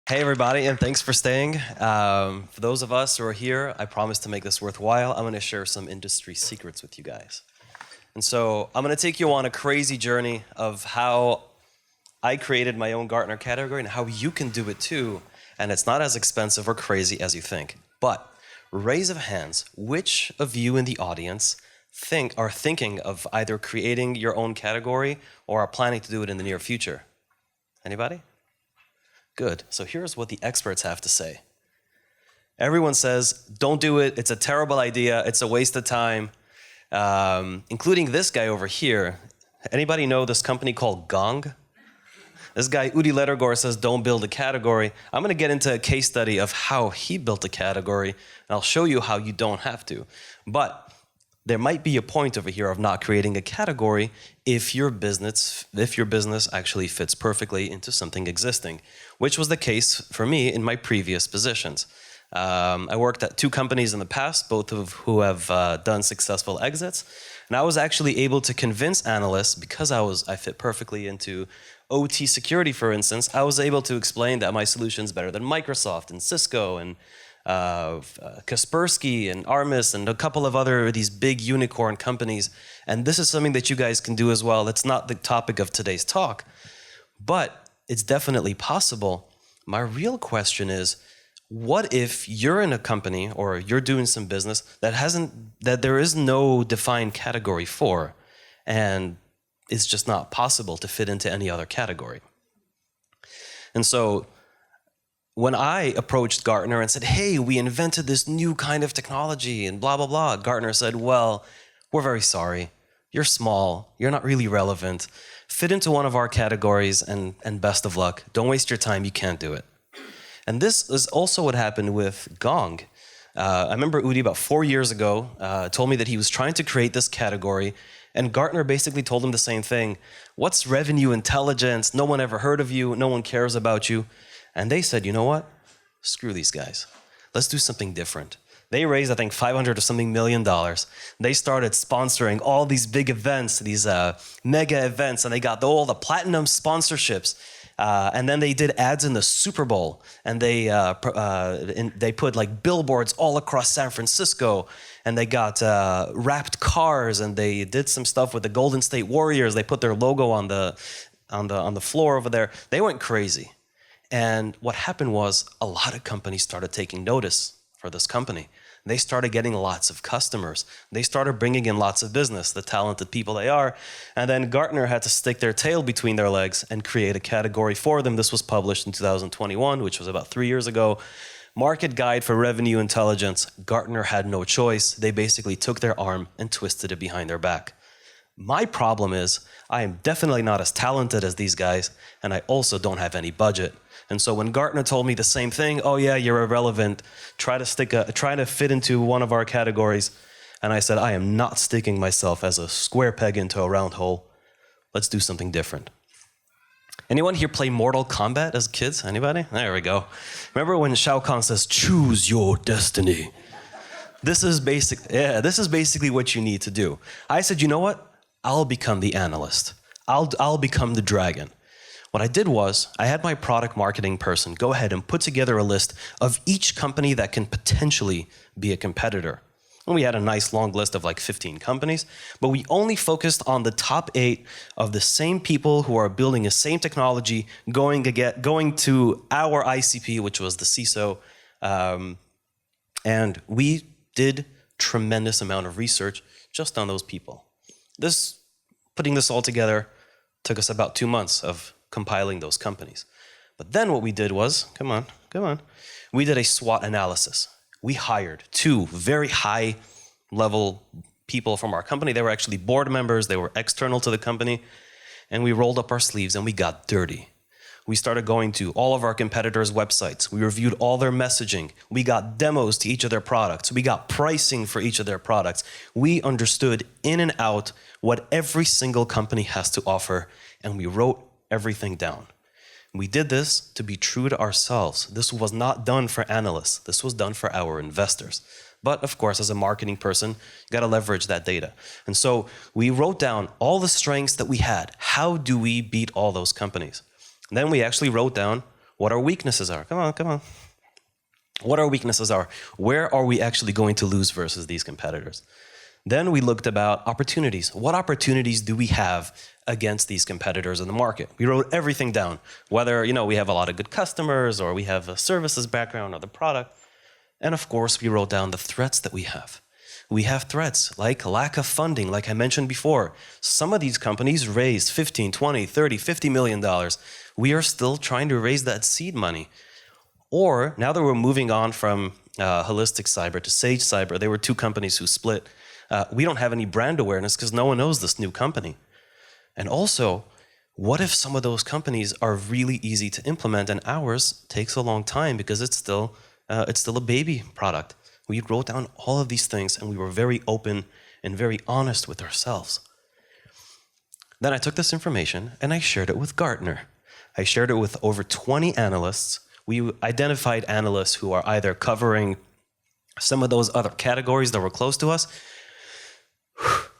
Hey everybody, and thanks for staying. For those of us who are here, I promise to make this worthwhile. I'm going to share some industry secrets with you guys. And so I'm going to take you on a crazy journey of how I created my own Gartner category and how you can do it too. And it's not as expensive or crazy as you think. But raise of hands, which of you in the audience are thinking of either creating your own category or are planning to do it in the near future? Anybody? Good. So here's what the experts have to say. Everyone says, don't do it. It's a terrible idea. It's a waste of time. Including this guy over here. Anybody know this company called Gong? This guy, Udi Ledergor, says, don't build a category. I'm going to get into a case study of how he built a category, and I'll show you how you don't have to. But there might be a point over here of not creating a category if your business actually fits perfectly into something existing, which was the case for me in my previous positions. I worked at 2 companies in the past, both of who have done successful exits, and I was actually able to convince analysts, because I fit perfectly into OT security, for instance. I was able to explain that my solution's better than Microsoft and Cisco and Kaspersky and Armis and a couple of other these big unicorn companies. And this is something that you guys can do as well. That's not the topic of today's talk, but it's definitely possible. My real question is, what if you're in a company or you're doing some business that there is no defined category for, and it's just not possible to fit into any other category? And so when I approached Gartner and said, hey, we invented this new kind of technology and blah, blah, blah, Gartner said, well, we're very sorry. You're small. You're not really relevant. Fit into one of our categories and best of luck. Don't waste your time. You can't do it. And this is also what happened with Gong. I remember Udi about 4 years ago told me that he was trying to create this category, and Gartner basically told him the same thing. What's revenue intelligence? No one ever heard of you. No one cares about you. And they said, you know what? Screw these guys. Let's do something different. They raised, I think, $500 or something million. They started sponsoring all these big events, these mega events, and they got all the platinum sponsorships. And then they did ads in the Super Bowl, and they put like billboards all across San Francisco, and they got wrapped cars, and they did some stuff with the Golden State Warriors. They put their logo on the floor over there. They went crazy. And what happened was a lot of companies started taking notice for this company. They started getting lots of customers. They started bringing in lots of business, the talented people they are. And then Gartner had to stick their tail between their legs and create a category for them. This was published in 2021, which was about 3 years ago. Market Guide for Revenue Intelligence. Gartner had no choice. They basically took their arm and twisted it behind their back. My problem is I am definitely not as talented as these guys, and I also don't have any budget. And so when Gartner told me the same thing, oh yeah, you're irrelevant, try to fit into one of our categories, and I said, I am not sticking myself as a square peg into a round hole. Let's do something different. Anyone here play Mortal Kombat as kids? Anybody? There we go. Remember when Shao Kahn says, choose your destiny? This is basically what you need to do. I said, you know what? I'll become the analyst. I'll become the dragon. What I did was, I had my product marketing person go ahead and put together a list of each company that can potentially be a competitor. And we had a nice long list of like 15 companies, but we only focused on the top 8 of the same people who are building the same technology, going to our ICP, which was the CISO, and we did tremendous amount of research just on those people. Putting this all together took us about 2 months of compiling those companies. But then what we did was, come on, we did a SWOT analysis. We hired 2 very high level people from our company. They were actually board members, they were external to the company, and we rolled up our sleeves and we got dirty. We started going to all of our competitors' websites. We reviewed all their messaging. We got demos to each of their products. We got pricing for each of their products. We understood in and out what every single company has to offer, and we wrote everything down. We did this to be true to ourselves. This was not done for analysts. This was done for our investors. But of course, as a marketing person, you got to leverage that data. And so we wrote down all the strengths that we had. How do we beat all those companies? And then we actually wrote down what our weaknesses are. Come on. What our weaknesses are. Where are we actually going to lose versus these competitors? Then we looked about opportunities. What opportunities do we have against these competitors in the market? We wrote everything down, whether we have a lot of good customers or we have a services background or the product. And of course, we wrote down the threats that we have. We have threats like lack of funding, like I mentioned before. Some of these companies raised $15, $20, $30, $50 million. We are still trying to raise that seed money. Or now that we're moving on from Holistic Cyber to Sage Cyber, they were two companies who split. We don't have any brand awareness because no one knows this new company. And also, what if some of those companies are really easy to implement and ours takes a long time because it's still a baby product? We wrote down all of these things and we were very open and very honest with ourselves. Then I took this information and I shared it with Gartner. I shared it with over 20 analysts. We identified analysts who are either covering some of those other categories that were close to us,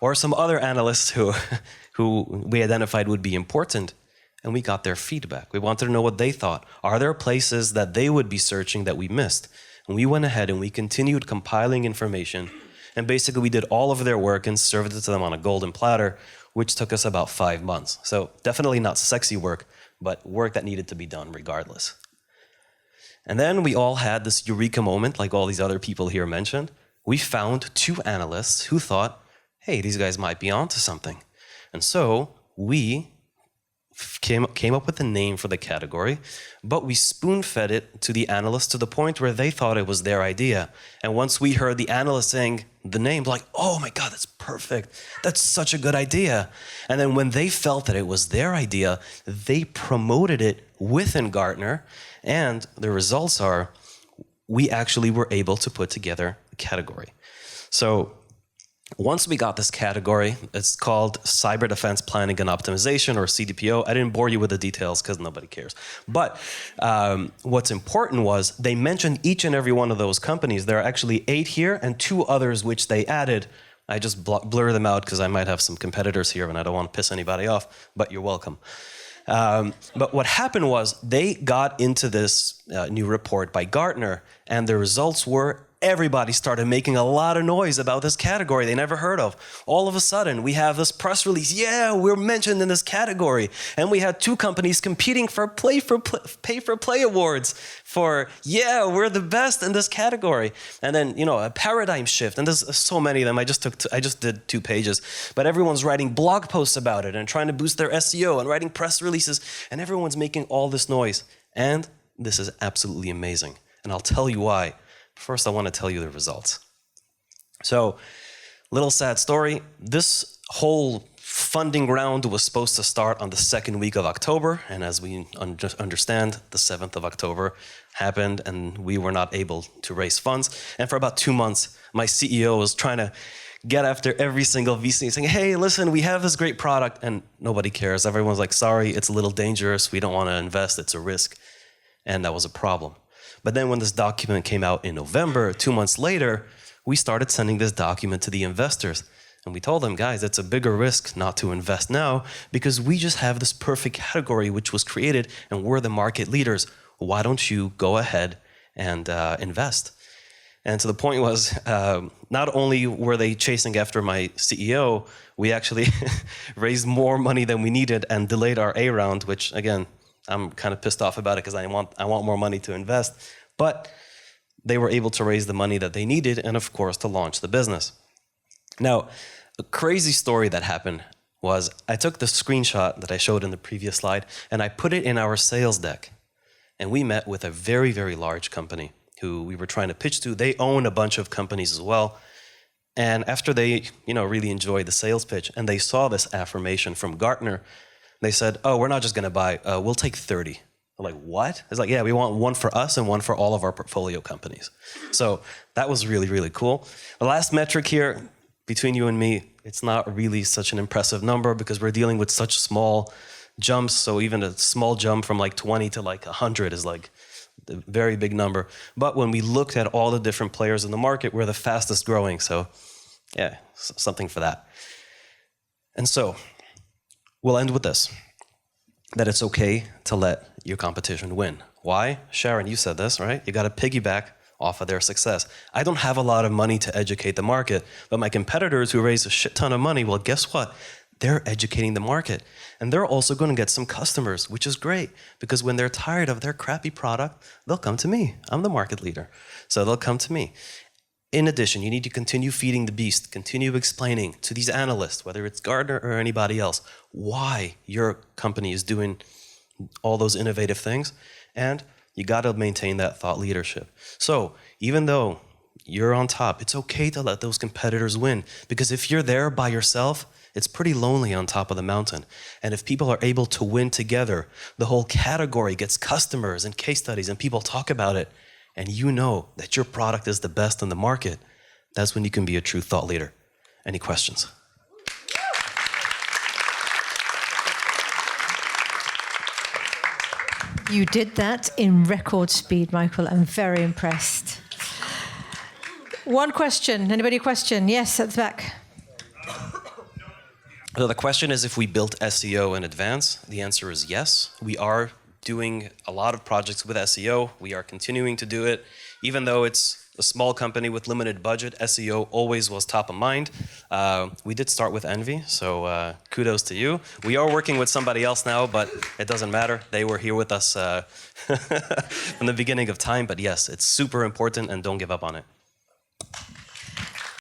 or some other analysts who we identified would be important, and we got their feedback. We wanted to know what they thought. Are there places that they would be searching that we missed? And we went ahead and we continued compiling information, and basically we did all of their work and served it to them on a golden platter, which took us about 5 months. So definitely not sexy work, but work that needed to be done regardless. And then we all had this eureka moment, like all these other people here mentioned. We found 2 analysts who thought, hey, these guys might be onto something. And so we came up with a name for the category, but we spoon-fed it to the analysts to the point where they thought it was their idea. And once we heard the analyst saying the name, like, oh my God, that's perfect. That's such a good idea. And then when they felt that it was their idea, they promoted it within Gartner. And the results are, we actually were able to put together a category. So once we got this category, it's called Cyber Defense Planning and Optimization, or CDPO. I didn't bore you with the details because nobody cares. But what's important was they mentioned each and every one of those companies. There are actually 8 here and 2 others which they added. I just blur them out because I might have some competitors here and I don't want to piss anybody off, but you're welcome. But what happened was they got into this new report by Gartner, and the results were everybody started making a lot of noise about this category they never heard of. All of a sudden, we have this press release, yeah, we're mentioned in this category. And we had 2 companies competing for pay-for-play awards for, yeah, we're the best in this category. And then, a paradigm shift. And there's so many of them. I just did 2 pages. But everyone's writing blog posts about it and trying to boost their SEO and writing press releases. And everyone's making all this noise. And this is absolutely amazing. And I'll tell you why. First, I want to tell you the results. So, little sad story. This whole funding round was supposed to start on the 2nd week of October. And as we understand, the 7th of October happened and we were not able to raise funds. And for about 2 months, my CEO was trying to get after every single VC saying, hey, listen, we have this great product. And nobody cares. Everyone's like, sorry, it's a little dangerous. We don't want to invest. It's a risk. And that was a problem. But then when this document came out in November, 2 months later, we started sending this document to the investors. And we told them, guys, it's a bigger risk not to invest now because we just have this perfect category which was created and we're the market leaders. Why don't you go ahead and invest? And so the point was, not only were they chasing after my CEO, we actually raised more money than we needed and delayed our A round, which again, I'm kind of pissed off about it because I want more money to invest. But they were able to raise the money that they needed and, of course, to launch the business. Now, a crazy story that happened was I took the screenshot that I showed in the previous slide and I put it in our sales deck. And we met with a very, very large company who we were trying to pitch to. They own a bunch of companies as well. And after they, really enjoyed the sales pitch and they saw this affirmation from Gartner, they said, oh, we're not just going to buy, we'll take 30. We're like, what? It's like, yeah, we want one for us and one for all of our portfolio companies. So that was really, really cool. The last metric here, between you and me, it's not really such an impressive number because we're dealing with such small jumps. So even a small jump from like 20 to like 100 is like a very big number. But when we looked at all the different players in the market, we're the fastest growing. So yeah, something for that. And so we'll end with this, that it's okay to let your competition win. Why? Sharon, you said this, right? You got to piggyback off of their success. I don't have a lot of money to educate the market, but my competitors who raise a shit ton of money, well, guess what? They're educating the market. And they're also going to get some customers, which is great, because when they're tired of their crappy product, they'll come to me. I'm the market leader. So they'll come to me. In addition, you need to continue feeding the beast, continue explaining to these analysts, whether it's Gartner or anybody else, why your company is doing all those innovative things. And you got to maintain that thought leadership. So even though you're on top, it's okay to let those competitors win, because if you're there by yourself, it's pretty lonely on top of the mountain. And if people are able to win together, the whole category gets customers and case studies and people talk about it, and you know that your product is the best in the market, that's when you can be a true thought leader. Any questions? You did that in record speed, Michael. I'm very impressed. One question. Anybody question? Yes, at the back. So the question is if we built SEO in advance. The answer is yes. We are doing a lot of projects with SEO. We are continuing to do it. Even though it's a small company with limited budget, SEO always was top of mind. We did start with Envy, so kudos to you. We are working with somebody else now, but it doesn't matter. They were here with us from the beginning of time. But yes, it's super important, and don't give up on it.